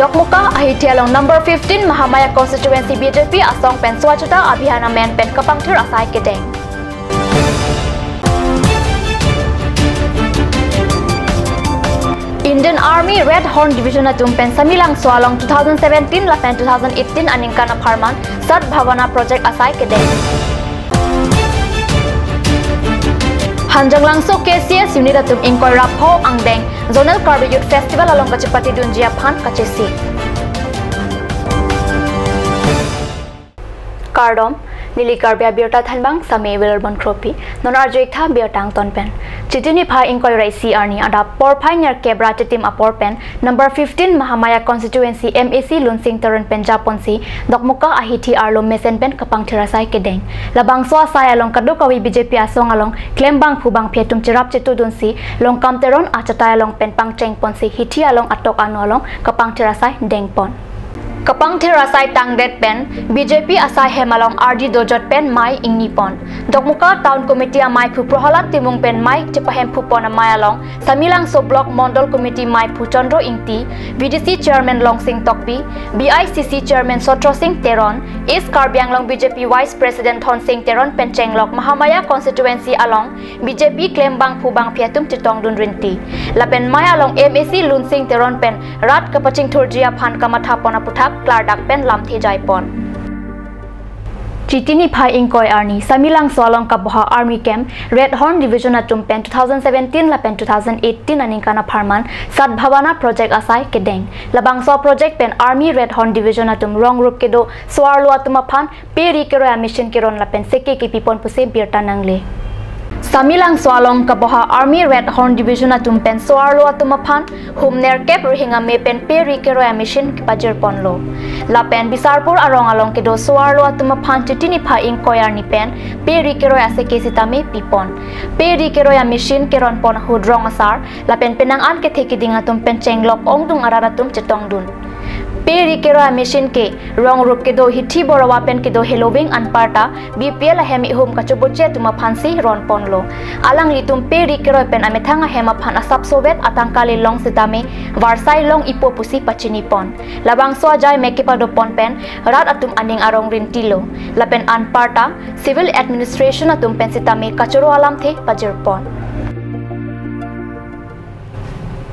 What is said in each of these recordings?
Dokmuka ahiti along number 15 Mahamaya constituency BJP asong pen swachata abhiyana men pen kapangthir asai kedeng. Indian Army Red Horn Division atum pen samilang swalong 2017 la pen 2018 aningkana pharman Sat Bhavana project asai kedeng. Hanjang langso KCS unit atum inkoy rapho angdeng zonal Karbi Youth Festival along Kachipati Dunjia Phan Kachesi. Kardom Nili Karbia Birta Thanbang Same Wilbon Kropi Nonar Jekha Birtang Tonpen Chitini Pha Inkoy Raisi Arni Ada Por Pioneer Kebra Titim Aporpen number 15 Mahamaya constituency MAC Lunsing Taran Pen Japonsi Dokmuka Ahiti Arlo Mesen Pen Kapang Tirasai Kedeng Labang So Sai along Kadukawi BJP asong along Klembang Phubang Phetum Chirap Chitu Dunsi Long Kamteron Achatai along Pen Pang Cheng Ponsi Hiti along Atok Anu along Kapang Tirasai Dengpon Kapang Tirasai Tangdet Pen BJP Asai Hemalong RD Dojot Pen Mai Ingnipon Dokmuka Town Committee Mai Phu Prohalat Timung Pen Mai Chipahem Phupon Mai along Samilang So Block Mondol Committee Mai Phu Chandro Ingti VDC Chairman Long Sing Tokpi BICC Chairman Sotro Singh Teron East Karbiang Long BJP Vice President Thon Singh Teron Pen Chenglok Mahamaya constituency along BJP Klembang Phubang Phiatum Chitong Dun Rinti Lapen Mai along MAC Lunsing Teron Pen Rat Kapaching Thurjia Phan Kamatha Pona Puthak Clardak Pen Lam Thejai Pon Chitini Pha Inkoy Arni Samilang Swalong Kaboha Army Camp Red Horn Division atum pen 2017 la pen 2018 aningkana pharman Sat Bhavana project asai kedeng Labang So project pen Army Red Horn Division atum Rong Rup Kedo Swarlo atuma phan Peri Keroya mission kiron la pen Seke Kipipon Puse Birta Nangle Samilang Swalong Kaboha Army Red Horn Division atum pen Swarlo atuma phan Humner Kep Rohinga me pen Peri Keroya mission Pajir Ponlo La pen Bisarpur arong along kedo Swarlo atuma phan Chitini Pha Inkoy Arni pen Peri Keroya Seke Sitame Pipon Peri Keroya mission keron pon hudrong asar la pen penang an ke theki ding atum pen Chenglok ongdung araratum Chitong Dun Peri Keroya mission ke Rong Rup kedo Hithi Borawa pen kedo Helowing Anparta BPL hemi hum kachubuche tuma phansi ron ponlo alang litum Peri Keroya pen amethanga hema phan asap sovet atangkali long sitame Varsai long ipo pusi pachini pon labang so jai mekipa do pon pen rat atum aning arong rintilo lapen Anparta civil administration atum pen sitame kachoro alam the pajir pon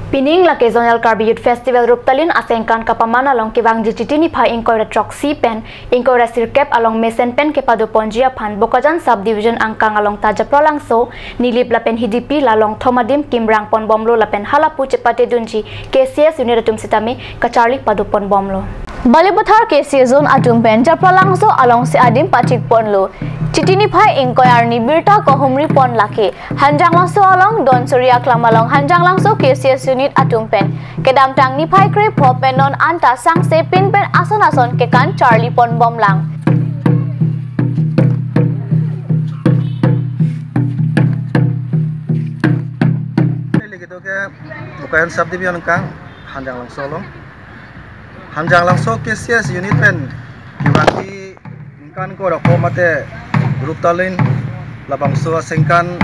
Pining la ke zonal Karbi Youth Festival Ruptalin asengkan kapamana long kibang Chitini Pha Inkoy Troxy pen Inkoy Sirkep along Mesen pen ke padu Ponjia Phan Bokajan subdivision angkang along Tajaprolang so nilip la pen HDP la long Thomadim Kimrang Pon Bomlo la pen Halapu Chepate Dunji KCS unit atum sitame Kacharli padu Pon Bomlo Balibuthar KCS zone atum pen Japrolang so along si adim Patik Ponlo Chitini Pha Inkoy Arni Birta Kohumri Pon Lake Hanjang Langso along Don Surya Klamalong Hanjang Langso KCS unit atum pen Kedam Tang Ni Phai Kre Phopen non anta sang se pin pen ason ason kekan Charlie Pon Bom lang Bukan subdivision kang Hanjang Langso long Hanjang Langso KCS unit pen kibangi kan ko rakho mate Ruptalin labang so sengkan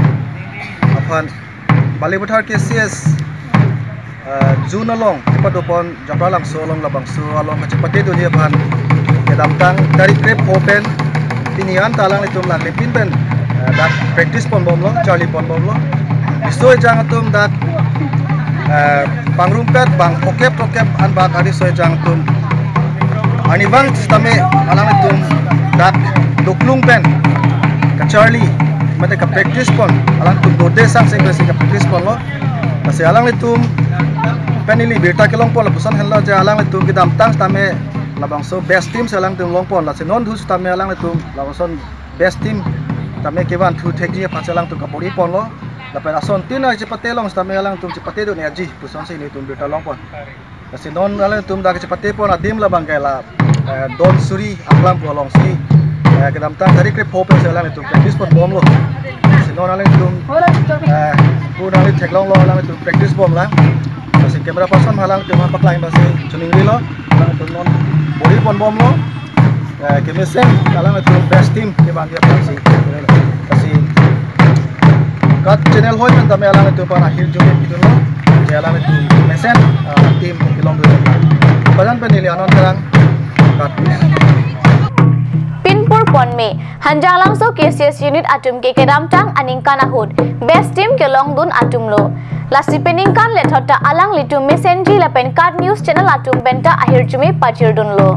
aphan Balibuthar KCS June along Padopon Japralang so long labang so along Kachipate Dunjia Phan kedam tang tarik rep open pinian talang itum la pin pen dak practice pon bom lo Charlie pon bom lo so jang atum dak pangrumkat bang okep an bak adi so jang tum ani bang stame alang itum dak duklung pen ka Charlie mate ka practice pon alang tum dode sang sing ka practice pon lo kasi alang itum penili Birta kelong pon la pusan hello ja alang itum kidam tang stame labang so best team salang tum long pon la senon thu stame alang itum labang son best team tame keban thu thekni phasalang tum kapori pon lo la pen ason tina Chepate long stame alang tum Chepate do ne aji pusan se ni tum Birta long pon kasi non alang tum da Chepate pon adim labang kaila Don Suri Aklam po along si kedam tang tarik rep hopen salang itum practice pon bom lo senon alang tum puna li theklong lo alang itum practice bom la kasi camera person halang tum paklai basi chuning ri lo alang itum non body pon bom lo kemesen alang itum best team ke bang dia si kasi kat channel hoi men tame alang itum pan akhir jom itu lo alang itum mesen team kelong do badan pe nili anon karang kat Pinpur Ponme Hanjang Langso KCS unit atum ke kedam tang aningkan ahud best team ke Longdun atum lo lasi peningkan lethota alang litu messenger la pen card news channel atum benta ahir jume pachirdun lo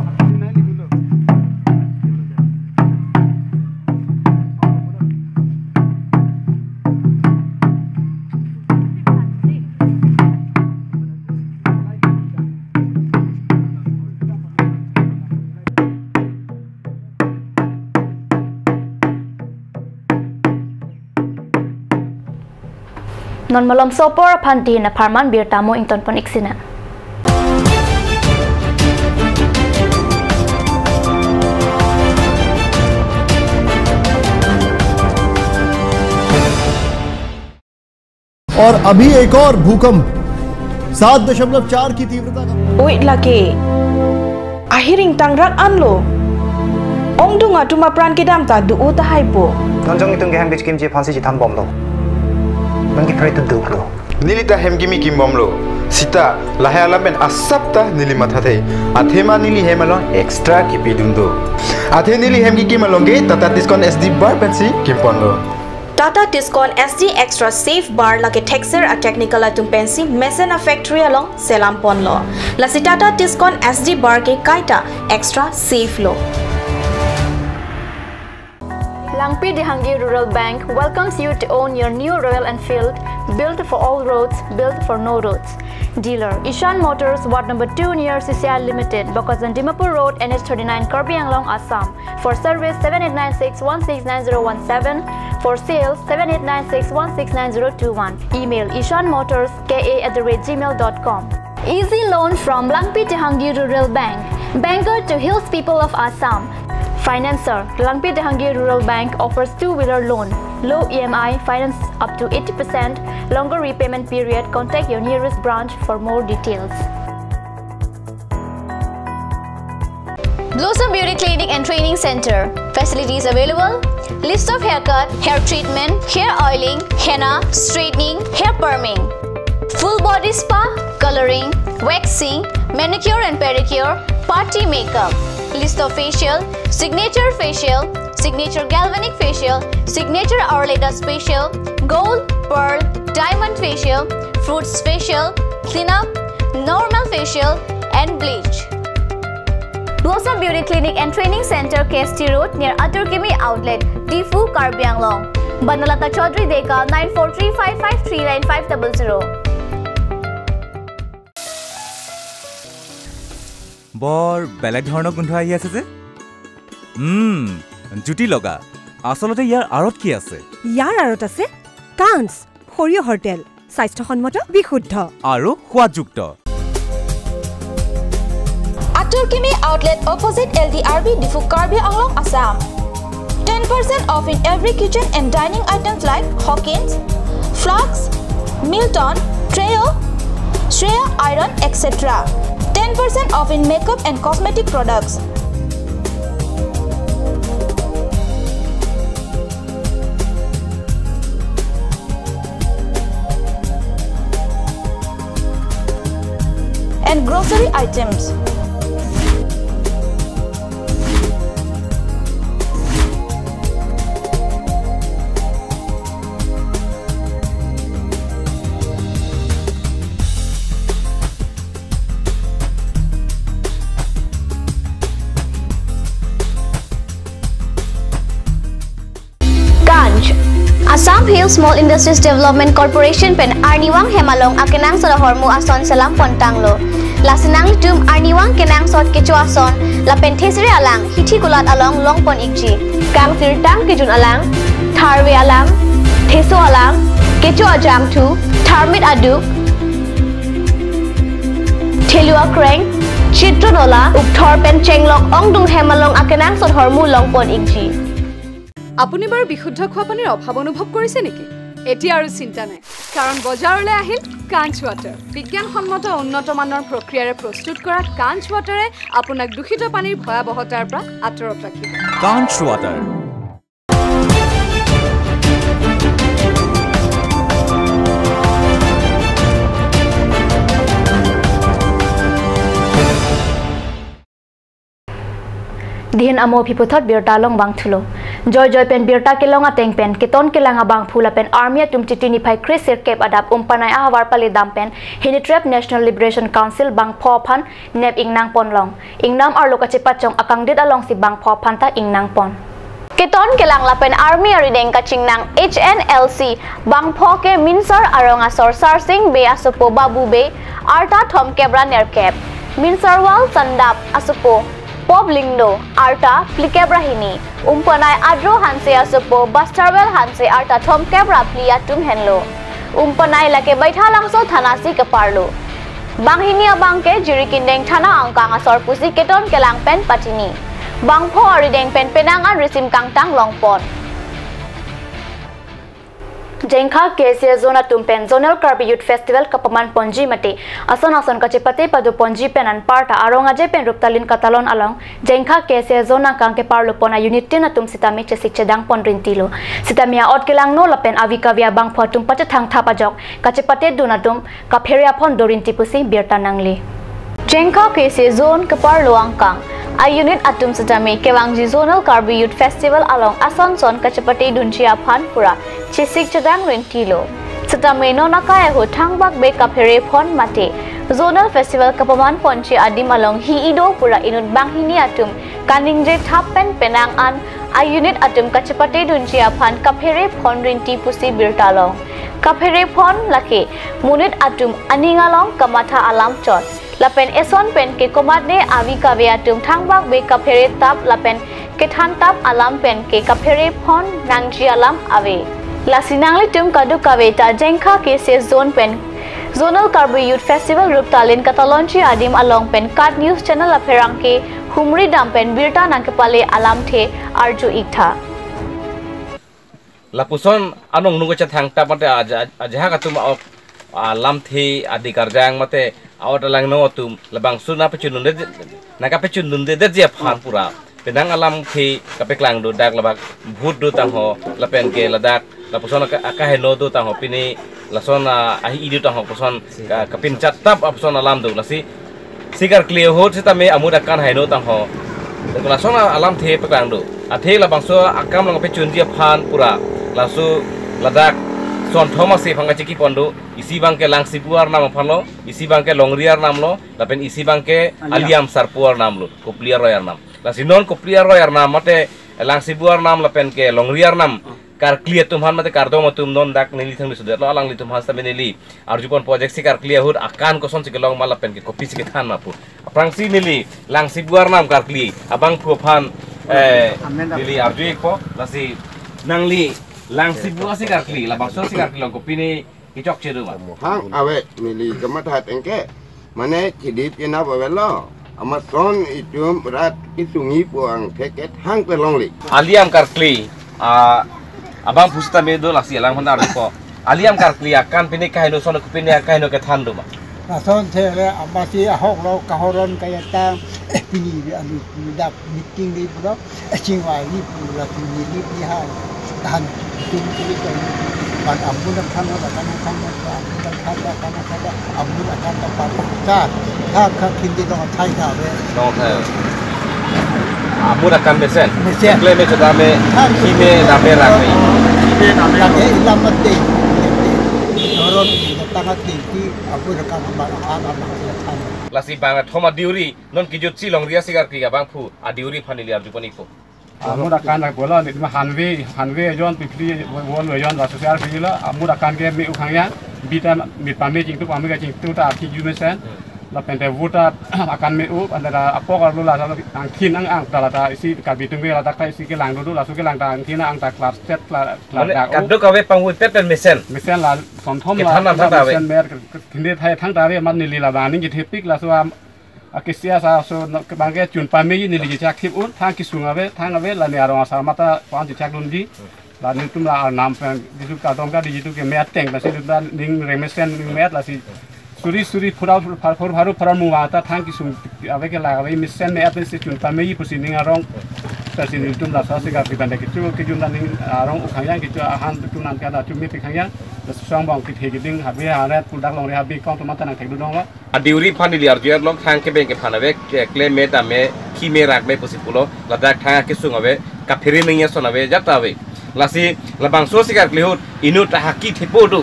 non malom sopor phanti na pharman bir tamo ington pon iksina और अभी एक और भूकंप 7.4 की तीव्रता का Wait lagi. Ahiring tangrak anlo. Ong dunga tuma pran kedam ta du uta haipo. Nonjong itong geham bich kimji phansi ji tham bomlo. Nongi phari tu duklo. Nilita hemgimi kim bomlo. Sita lahaya ben asapta nili mathate. Athema nili hemalon extra kipidundo. Athe nili hemgi kimalonge Tata Tiscon SD bar pensi kimponlo. Tata Tiscon SD Extra Safe Bar lagi texture a technical atum pensi Mesena Factory along Selam pon lo. Lasi Tata Tiscon SD Bar ke kaita extra safe lo. Langpi Dehangi Rural Bank welcomes you to own your new Royal Enfield, built for all roads, built for no roads. Dealer Ishan Motors, Ward number 2 near CCI Limited, Bokazan Dimapur Road, NH39, Karbi Anglong, Assam. For service 7896169017. For sales 7896169021. Email ishanmotors.ka@gmail.com. Easy loan from Langpi Dehangi Rural Bank, banker to hills people of Assam. Financer, Langpi Dehangi Rural Bank offers two-wheeler loan, low EMI, finance up to 80%, longer repayment period. Contact your nearest branch for more details. Blossom Beauty Clinic and Training Center. Facilities available. List of haircut, hair treatment, hair oiling, henna, straightening, hair perming. Full body spa, coloring, waxing, manicure and pedicure, party makeup. List of facial, signature galvanic facial, signature Aurelatus facial, gold, pearl, diamond facial, fruits facial, cleanup, normal facial and bleach. Blossom Beauty Clinic and Training Center, KST Road near Aturkimi Outlet, Difu, Karbi Anglong. Banalata Chaudhary Deka 9435539500. বৰ বেলেগ ধৰণৰ গোন্ধ আহি আছে যে জুটি লগা আসলতে ইয়াৰ আৰত কি আছে ইয়াৰ আৰত আছে কাঞ্চ সৰিয়হৰ তেল স্বাস্থ্যসন্মত বিশুদ্ধ আৰু সোৱাদযুক্ত Aturkimi Outlet opposite LDRB Difu Karbi Anglong, Assam. 10% off in every kitchen and dining items like Hawkins, Flax, Milton, Treo, Shreya Iron, etc. 10% off in makeup and cosmetic products. And grocery items. Assam Hills Small Industries Development Corporation pen Arniwang Hemalong akenang sa hormu ason salam pontanglo. Lasinang tum Arniwang kenang sot kecu ason la penthesri alang hithi kulat along longpon ikji. Kang sirtang kijun alang, tharwe alang, theso alang, kecu ajam tu, tharmit aduk, thelua kreng, chitronola, ukthor pen chenglok ongdung Hemalong akenang sot hormu longpon ikji. আপুনি বাৰু বিশুদ্ধ খোৱা পানীৰ অভাৱ অনুভৱ কৰিছে নেকি এতিয়া আৰু চিন্তা নাই কাৰণ বজাৰলৈ আহিল কাঞ্চ ৱাটাৰ বিজ্ঞানসন্মত উন্নত মানৰ প্ৰক্ৰিয়াৰে প্ৰস্তুত কৰা কাঞ্চ ৱাটাৰে আপোনাক দূষিত পানীৰ ভয়াৱহতাৰ পৰা আঁতৰত ৰাখিব কাঞ্চ water dihin amo phiputhot birta long bang thulo joy pen birta kelong ateng pen keton kelanga bang phula pen army tum chitini phai krisir kep adap umpanai ahawar pali dam pen hinitrep National Liberation Council bang pho phan nep ingnang pon long ingnam arlo kachipa chong akangdit along si bang pho phan ta ingnang pon keton kelang lapen army arideng kaching nang HNLC bang pho ke minsar aronga sor sarsing be asupo babu be arta thom kebra nerkep minsarwal sandap asupo Poblindo arta plikebrahini umpanai adro hanse asupo bastarwel hanse arta thom kebra plia tum henlo umpanai lake baitha langso thanasi kaparlo banghini abangke jirikindeng thana angkang asor pusi keton kelang pen patini bangpho arideng pen penangan resim kangtang longpon Jengkha KCA zona tumpen zonal karbi youth festival kapaman ponji mate ason kachipate padu ponji penan parta aronga je pen ruptalin katalon along Jengkha KCA zona kangke parlo pona unit na tum sitami chesik chedang ponrintilo sitamia otkelang no lapen avikavia bangpho tum pacha thang thapajok kachipate dunatum kapheria phon dorinti pusi birta nangli Jengkha KCA zone kaparlo angkang a unit atum sitami kewangji zonal karbi youth festival along Asanson kachipati dunchia phan pura chisik chadang rentilo sitami no nakaya ho thangbak be kaphere phon mate zonal festival kapaman ponchi adim along hi ido pura inut banghini atum kaningje thapen penang an a unit atum kachipati dunchia phan kaphere phon renti pusi birtalong kaphere phon lake munit atum aningalong kamatha alam chot lapen eson pen ke komadne avi kavya tum thangbak be kaphere tap lapen ke than tap alam pen ke kaphere phon nangji alam ave lasinangli tum kadu kaveta Jengkha KCA zone pen zonal karbi youth festival rup talin katalonchi adim along pen kat news channel aperang ke humri dam pen birta nangkepale alam the arju ikta lapuson anong nungo cha thang tap mate aja ka tum alam the adikarjang mate awat lang no tum labang suna pechunun de naga pechunun de je phan pura pedang alam thi kapeklang do dak labak bhut do tang ho lapen ke ladak lapuson ka heno do tang ho pini lason ahi idu tang ho puson kapin chat tap apson alam do lasi sigar clear ho sita me amuda kan heno tang ho lason alam the peklang do athe labang so akam lang pechun je phan pura lasu ladak son thomas se phanga chiki pondo isi bangke langsi puar nam phalo isi bangke longriar nam lo lapen isi bangke aliam sarpuar nam lo kopliar royar nam la sinon kopliar royar nam mate langsi puar nam lapen ke longriar nam kar clear tumhan mate kardo matum non dak nili thang bisu lo alang li tumhan sa menili arjupon project si kar clear hud akan ko son si long mal lapen ke kopi si than mapu aprangsi nili langsi puar nam kar clear abang phan nili arju ko lasi nangli langsi buah sikar kli, labang so sikar kli langko pini kicok ceru mah. Hang awet mili kemathat engke, mana kidip kena bawelo, amat son itu berat isungi puang keket hang pelongli. Aliam kar kli, abang pusta medo lasi alang honar ko. Aliam kar kli akan pini kahino son ko pini kahino ke thandu mah. Nason tele amasi ahok lo kahoron kaya tang pini anu dak meeting di bro cingwa ni pula pini ni ha tahan tum kili ko pan amun kan akan amun akan dapat ta kindi dong thai ta be dong thai amun akan besen kleme chodame kime dame rakni kime dame ilam mate noron tangat tinggi amun akan akan lasi banget thoma diuri non kijut si long ria sigar ki bang phu adiuri phanili arjupani ko amud akan nak bola ni hanwe yon pipri won yon la social fila amud akan ke me ukhangya bita mit pame jing tu pame ga jing tu ta ki jumesen la pente vuta akan me u andara apokar lu la sa ang thin ang ta ta isi ka bitung be la ta kai isi ke lang du la su ke lang ta ang thina ang ta class set la da ka do ka we pangui pet pen mesen la som thom la mesen mer kinde thai thang ta re man ni li la ba ni ji thepik la so akisia sa so bangke chun pame ni li chak thip un thang ki sunga be thang ave la ne arong sa mata pan ji chak lun ji la ni tum la nam pen disu ka dom ka di tu ke met teng la si da ning remesen ning met la si suri phura haru phara mu ata thang ki sung ave ke la ave misen ne ate si chun pame yi pusi ning arong ta si ni tum la sa si ka ki ban de ki chu ki jun da ning arong u khang yang ki chu han tu nan ka da chu mi ti khang yang song bang ki the ki ding ha be ha ret pu dak long re ha bi kong tu mata nang thek du dong wa adiuri phanili arjiar long thang ke ben ke phanave ke claim me ta me ki merak me posipulo ladak thanga kisung abe kapiri ningya sonabe jata abe lasi labang so sikar klihut inu tahaki thipo tu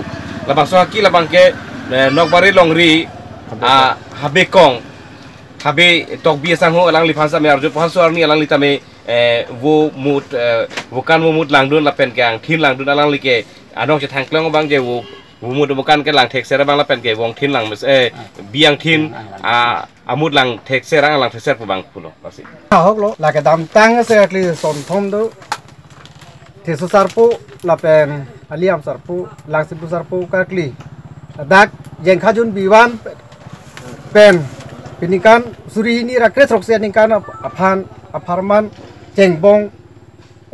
labang so haki labang ke nokbari longri habe kong habe tok biasa ho alang lifansa me arjo pahan so arni alang litame wo mut bukan wo mut langdun lapen gang thin langdun alang like anong che thang klong bang je wo mut bukan ke lang tek sera bang lapen ke wong thin lang biang thin amut lang tek sera lang tek ser pu bang pulo pasti hok lo la ke dam tang se akli son thom do tesu sarpu lapen aliam sarpu lang sipu sarpu kakli dak jeng khajun biwan pen pinikan suri ini rakres rokse nikan aparman jengbong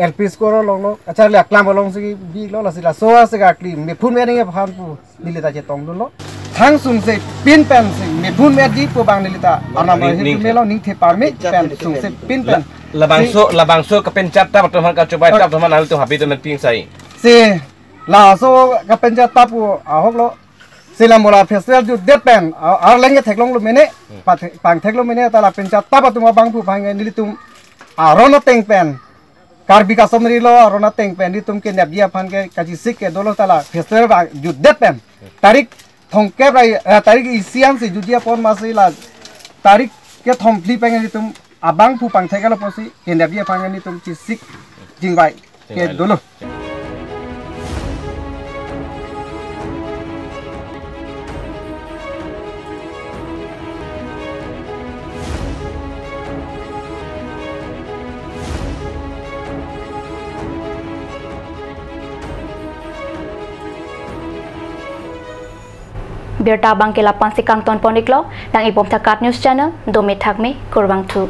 LP skoro long lo acha le aklam long sigi bi lo la sila soa se gakli me phun me ringe phan pu nilita je tong lo thang sung se pin pen se me phun me ji pu bang nilita ana ma he me lo ning the parmi pen sung se pin pen labang so ka pen chat ta patman ka coba ta patman al to habi to men ping sai se la so ka pen chat ta pu a hok lo sila mola festival ju det pen ar lenge theklong lo mene pang theklong mene ta la pen chat ta pa tu ma bang pu phang nilitum arona teng pen Karbika somri lo arona teng pen di tum ke nebia phan ke kaji sik ke dolo tala festival ba judet pen tarik thongke rai tarik isiam se judia pon masai la tarik ke thongpli pen di tum abang pu pang thekala posi ke nebia phan ni tum chi sik jingbai ke dolo Berta bang ke lapan sikang ton poniklo, lang ibom takat news channel, domet thakme, kurbang tu.